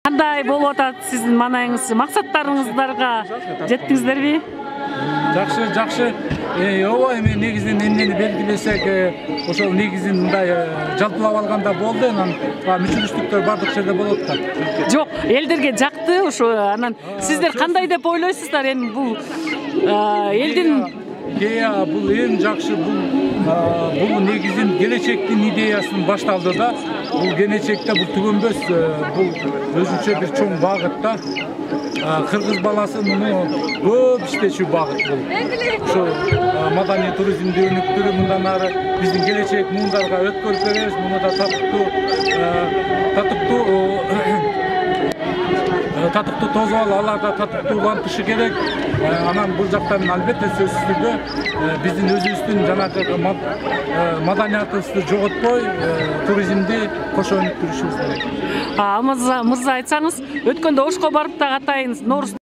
кандай болуп атат сиздин маанайыңыз? Максаттарыңыздарга жеттиңиздерби? Жакшы. Ооба, эми негизинен эмнени белгилесек, ошол негизин мындай жалпылап алганда болду. Анан мүчүлүштүктөр бардык жерде болот да. Жок, элдерге жакты ушу. Анан сиздер кандай деп ойлойсуздар? Эми бул элдин бул эң жакшы, бул негизин келечектин идеясын башталды да. Бул келечекте бул түгөнбөс, бул өзүнчө бир чоң багыт да. Кыргыз баласы муну көп иштечү багыт бул. Ошо маданий туризмди өнүктүрүү, мындан ары биздин келечек муундарга өткөрүп беребиз. Муну да татыктуу тозуп алар да татыктуулантышы керек. Анан бул жактан албетте сөзсүз түрдө биздин өзүбүздүн жанагы маданиятыбызды жоготпой, туризмди кошо өнүктүрүшүбүз керек. Мырза айтсаңыз, өткөндө Ошко барып да катайын,